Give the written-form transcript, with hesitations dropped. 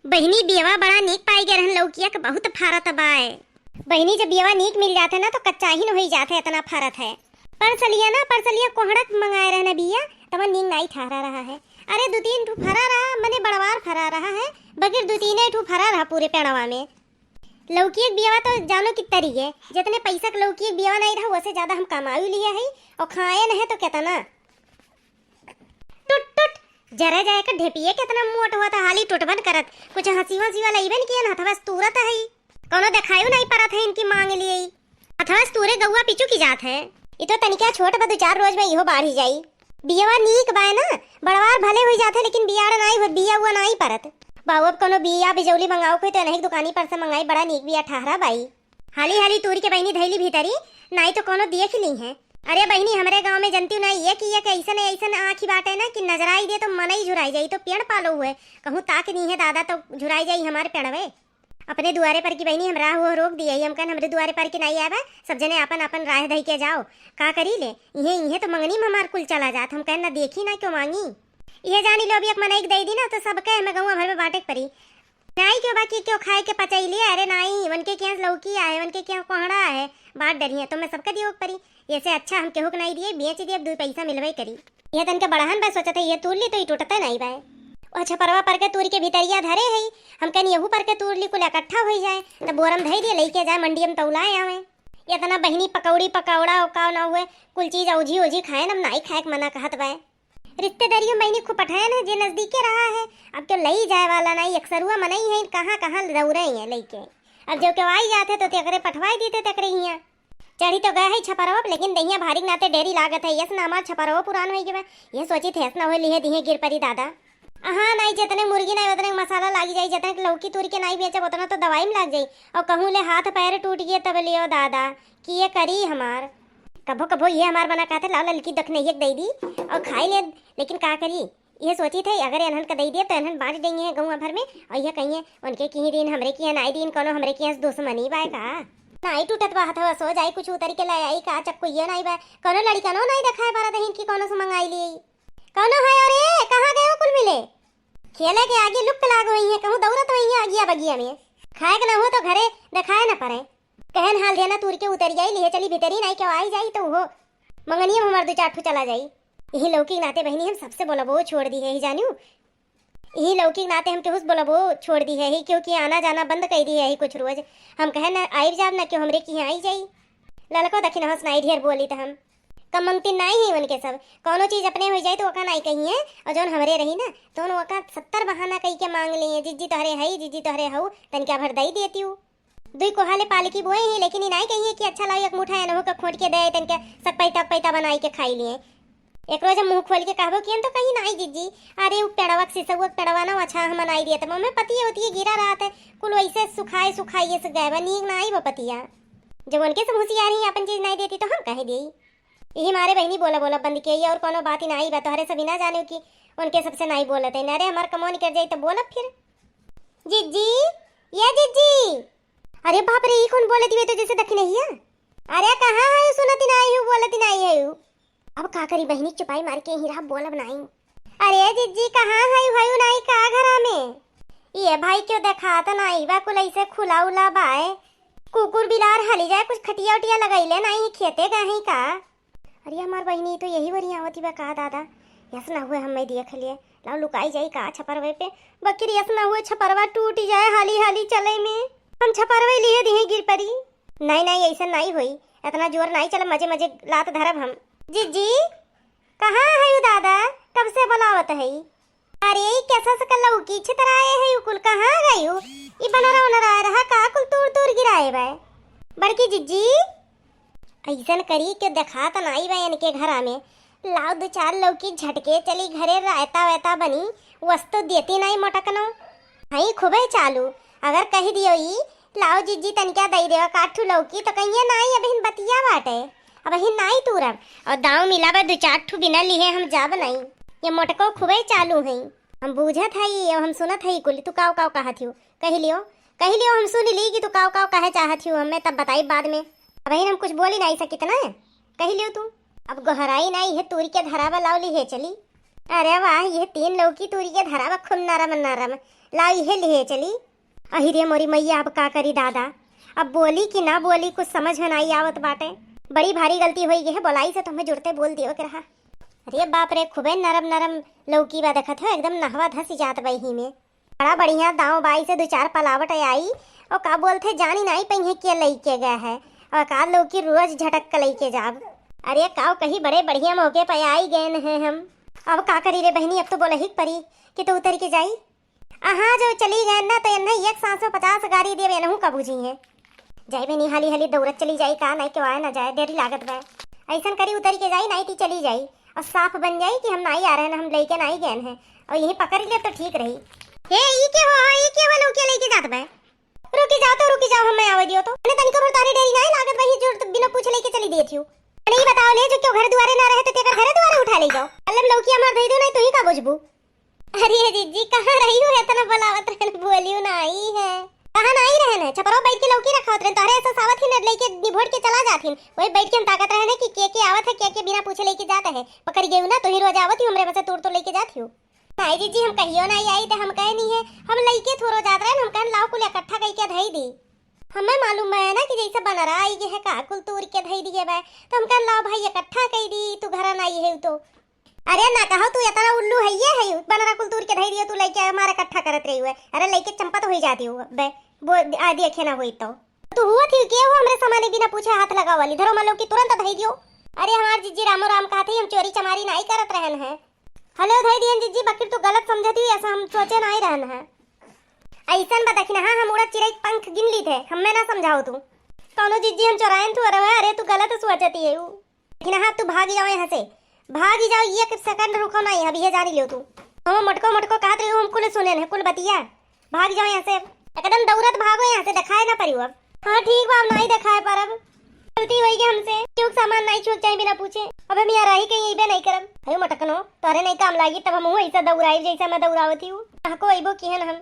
बहिनी बियवा बड़ा नीक पाई गे रहन लौकिया के बहुत फारत बाए। बहिनी जब बियवा नीक मिल जाते ना तो कच्चा ही न हो जाते इतना फारत है। परसलिया कोहड़क मंगाए रहना बिया तब नीक नहीं ठहरा रहा है। अरे दो तीन ठू फरा रहा मने बड़वार फरा रहा है बगैर दो तीन ठू फरा रहा पूरे पेड़वा में। लौकी एक बियवा तो जानो कितना रही है जितने पैसा के लौकी एक बियवा नहीं रहा वैसे ज्यादा हम कमाई लिया है और खाए न है तो कितना टुट टुट जरा जाए का ढेपिए कितना मोट हुआ था हाली टुटबन करत कुछ हंसी हंसी वाला इवन किया ना था बस तुरत है कोनो दिखायो नहीं पड़ा था इनकी मांग लिए अथवा तूरे गौवा पिचू की जात है। ये तो तनिका छोट बदु 4 रोज में इहो बाढ़ ही जाई। बियवा नीक बाय ना बड़वार भले हो जाते लेकिन बियाड़ नहीं हो बिया हुआ नहीं परत बाऊ अब कोनो बिया बिजौली मंगाओ कोई तो नहीं दुकानी पर से मंगाई बड़ा नीक बिया ठहरा बाई। हाली हाली तूरी के बहनी धैली भीतरी नहीं तो कोनो देख ली है। अरे बहनी हमारे गांव में जनती नहीं ये कि ऐसा आँखी बाटे ना कि नजर आई दे तो मन ही झुराई जाई तो पेड़ पालो हुए कहूँ ताक नहीं है दादा तो झुराई जाई हमारे पेड़वे। अपने दुआरे पर की बहनी हम राह वो रोक दिया हम कहन हमारे दुआरे पर के नहीं आवा सब जने अपन अपन राह धई के जाओ का करी ले इहे तो मंगनी में हमार कुल चला जात हम कहन ना देखी ना क्यों मांगी ये जानी लो अभी एक मन एक दे दी ना तो सब कहे मैं गाँव भर में बांटे परी नहीं क्यों बाकी क्यों खाए के पचाई लिया। अरे नहीं वन के क्या लौकी है वन के क्या कोहड़ा है बांट डरी है तो मैं सबका दियो परी ऐसे अच्छा हम केहू नहीं दिए बेच दिए अब 2 पैसा मिलवे करी यह तन के बढ़ान बस सोचा था ये तूर ली तो ये टूटता नहीं बाय अच्छा परवा पर के तूर के भीतरिया धरे है हम कहनी यहू पर के तूर ली कुल इकट्ठा हो जाए तो बोरम धई दिए लेके जाए मंडी में तौलाए आवे इतना बहनी पकौड़ी पकौड़ा उकाव ना हुए कुल चीज औजी ओजी खाए ना नहीं खाए मना कहत बाय। रिश्तेदारियों बहनी खूब पठाए ना जे नजदीके रहा है अब क्यों लई जाए वाला नहीं अक्सरुआ मनई है कहाँ कहाँ दौड़े हैं लेके अब जो क्यों आई जाते तो तेकरे पठवाई देते तकरे हिया चढ़ी तो गए है छपरवा लेकिन दहिया भारी नाते डेरी लागत है यस ना हमार छपरवा पुरान हो गया ये सोची थे ना हो लिए दिहे गिर परी दादा हाँ नहीं जितने मुर्गी नहीं उतने मसाला लागी जाए जितने लौकी तूरी के नहीं बेचे उतना तो दवाई में लग जाये और कहूँ ले हाथ पैर टूट गए तब लियो दादा कि ये करी हमार कभो कभो ये हमार बना कहते लाओ लड़की दख नहीं दे दी और खाई ले लेकिन का करी ये सोची थे अगर इन्हन का दे दिए तो इन्हन बांट देंगे है गाँव भर में और ये कहिए उनके की दिन हमरे की नाई दिन कोनो हमरे की दुश्मनी बाय का नाई टूटत बा हथवा सो जाई कुछ उतर के ले आई का चक्कू ये नहीं बाय कोनो लड़का नो नहीं दिखाए पारा दहिन की कोनो से मंगाई ली कौनो है अरे कहाँ गए हो कुल मिले खेले के आगे लुक लाग हुई है कहूँ दौड़त हुई है आगिया बगिया में खाए के ना हो तो घरे दिखाए ना पड़े कहन हाल देना तूर के उतर जाई लिए चली भीतरी नहीं क्यों आई जाई तो वो मंगनिया हमार 2-4 ठू चला जाई। यही लौकी नाते बहनी हम सबसे बोला वो छोड़ दी है ही जानू यही लौकी नाते हम केहू बोला वो छोड़ दी है ही क्योंकि आना जाना बंद कर दी है ही कुछ रोज हम कहे ना आई जाब ना क्यों हमरे की आई जाई ललको दखिन हंस नहीं ढेर बोली तो हम कम मंगती नहीं ही उनके सब कोनो चीज अपने हो जाए तो वका नहीं कही है और जौन हमरे रही ना तो वका 70 बहाना कही के मांग लिए जिज्जी तोहरे है जिज्जी तोहरे हऊ तन क्या भर दई देती हूँ 2 कोहाले पालकी बोए ही लेकिन नहीं कही कि अच्छा लाओ एक मुठा एनहु का खोट के दे तन के सब पैता बनाई के खाई लिए एक रोज मुंह खोल के कहबो किन तो कहीं नहीं जिज्जी अरे पेड़वा सिसुआ पेड़वा ना अच्छा हम बनाई दिया तो मम्मी पतिया होती है गिरा रहा था कुल वैसे सुखाइए से गए नीक नहीं वो पतिया जब उनके से होशियार ही अपन चीज नहीं देती तो हम कह दी यही मारे बहनी बोला बंद किया और कोनो बात ही नहीं बा तोहरे से बिना जाने की उनके सबसे नहीं बोलते अरे हमार कमौन कर जाई तो बोला फिर जिज्जी ये जिज्जी अरे बाप रे कौन बोले दिवे तो जैसे दखी नहीं है अरे कहाँ है सुनती नहीं हूँ बोलती नहीं है अब का करी बहनी चुपाई मार के हीरा बोलब नहीं अरे जिज्जी कहाँ है भाई नहीं का घरा में ये भाई क्यों देखा तो नहीं बा कुल ऐसे खुला उला बाय कुकुर बिलार हली जाए कुछ खटिया उटिया लगाई ले नहीं खेते गए का अरे हमार बहनी तो यही बरिया होती बा का दादा यस ना हुए हम देख लिए लाओ लुकाई जाई का छपरवे पे बकरी यस ना हुए छपरवा टूट जाए हाली हाली चले में हम छपरवे लिए दिए गिर परी नहीं ऐसा नहीं हुई इतना जोर नहीं चला मजे मजे लात धरब हम जिज्जी कहाँ है दादा कब से बुलावत है अरे कैसा सकल लौकी छितर आए है कुल कहाँ गई ये बनरा रहा का कुल तूर गिराए बा बड़की जिज्जी ऐसन करी के देखा तो नहीं बा इनके घरा में लाओ 2-4 लौकी झटके चली घरे रायता वैता बनी वस्तु देती नहीं मोटकनो हई खूबे चालू अगर कही दियो ई लाओ जिज्जी तनिका दई देवा काठू लौकी तो कहिए नहीं अबहिन बतिया बाटे अबहिन नहीं तूरब और दाव मिलावे 2-4 ठू बिना लिए हम जाब नहीं ये मोटको खूबे चालू है हम बूझत हई और हम सुनत हई कुल तू काव कहत हूँ कही लियो हम सुन ली कि तू काव कहे चाहत हूँ हमें तब बताई बाद में अब हम कुछ बोली नहीं सकित ना कही लियो तू अब गहराई नहीं है तूरी के धरावा लाओ ली है चली अरे वाह ये 3 लौकी तूरी के धरावा खूब नरम लाई हे लिए चली। अहिरे मोरी मैया अब का करी दादा, अब बोली कि ना बोली कुछ समझ में नहीं आवत बाटे। बड़ी भारी गलती हुई है, बोलाई से तुम्हें जुड़ते बोल दियो के रहा। अरे बाप रे, खूबे नरम नरम लौकी बा देखत हो, एकदम नहवा धसी जात बही में। बड़ा बढ़िया दाव बाई से 2-4 पलावट आई और का बोलते जानी नहीं पही के लईके गया है और का लौकी रोज झटक के लईके जाब। अरे काव कहीं बड़े बढ़िया मौके पे आई गए हैं हम। अब का करी रे बहनी, अब तो बोला ही परी कि तो उतर के जाई। हाँ जो चली गए ना तो नहीं 150 गाड़ी देवे नहू का बुझी है। जाई बहनी हाली हाली दौड़त चली जाई, का नहीं के आए ना जाए, देरी लागत बा। ऐसा करी उतर के जाई, नहीं थी चली जाई और साफ बन जाई कि हम नहीं आ रहे हैं, हम लेके नहीं गए हैं और यही पकड़ ले तो ठीक रही। हे ई के हो, ई के हो लोग के लेके जात बा। रुकी जाओ तो रुकी जाओ, हम आवे दियो तो मैंने तनिको भर तारी डेरी नहीं लागत वही जो बिना पूछे लेके चली दी थी। नहीं बताओ ले जो क्यों घर द्वारे ना रहे तो तेरा घर द्वारे उठा ले जाओ। अल्लम लौकी मार दे दो नहीं तो ही का बुझबू। अरे जीजी कहां रही हो, इतना बलावत रहन बोलियो नहीं है। कहां नहीं रहन है, छपरो बैठ के लौकी रखावत रहन, तारे ऐसा सावत ही न लेके निभोड़ के चला जाथिन। वही बैठ के हम ताकत रहने कि के आवत है, के बिना पूछे लेके जाता है। पकड़ गई ना तो ही रोज आवत ही हमरे बसे तोड़ तो लेके जाती हूं। नहीं जीजी हम कहियो नहीं आई तो हम कहे नहीं है, हम लइके थोरो जात रहे, हम कहन लाओ कुल इकट्ठा कई के धई दी। हमें मालूम है ना कि जैसे बनरा आई है का कुल तूर के धई दिए बे, तो हम कहन लाओ भाई इकट्ठा कई दी, तू घर ना आई है तो। अरे ना कहो तू इतना उल्लू है, ये है बनरा कुल तूर के धई दिए, तू लइके हमारा इकट्ठा करत रही हुए। अरे लइके चंपा तो हो जाती हो बे, वो आदि देखे ना हुई तो तू हुआ थी के हो हमरे सामाने बिना पूछे हाथ लगा वाली धरो मलो की तुरंत धई दियो। अरे हमार जीजी रामो राम कहते हम चोरी चमारी नहीं करत रहन है। हेलो धई दियन जीजी, बकरी तू गलत समझती है, ऐसा हम सोचे नहीं रहन है। ऐसन बता ना हम उड़ा चिड़ै पंख गिन ली थे, हमें ना समझाओ तू कौनो जीजी हम चोरायन तू। अरे तू गलत सोचती है लेकिन हाँ तू भाग जाओ यहाँ से, भाग जाओ, ये सेकंड रुको नहीं, अभी ये जानी लो तू। हम मटको मटको कहत रही हूँ, हम कुल सुने हैं कुल बतिया। भाग जाओ यहाँ से, एकदम दौड़त भागो यहाँ से, दिखाए ना परी अब। हाँ ठीक बा, नहीं दिखाए पर अब गलती हुई हमसे, क्यों सामान नहीं छूट जाए बिना पूछे। अब हम यहाँ रही कहीं ये नहीं करब। अयो मटकनो तारे नहीं काम लागी तब हम ऐसा दौड़ाई जैसा मैं दौड़ावती हूँ। को अइबो किहन हम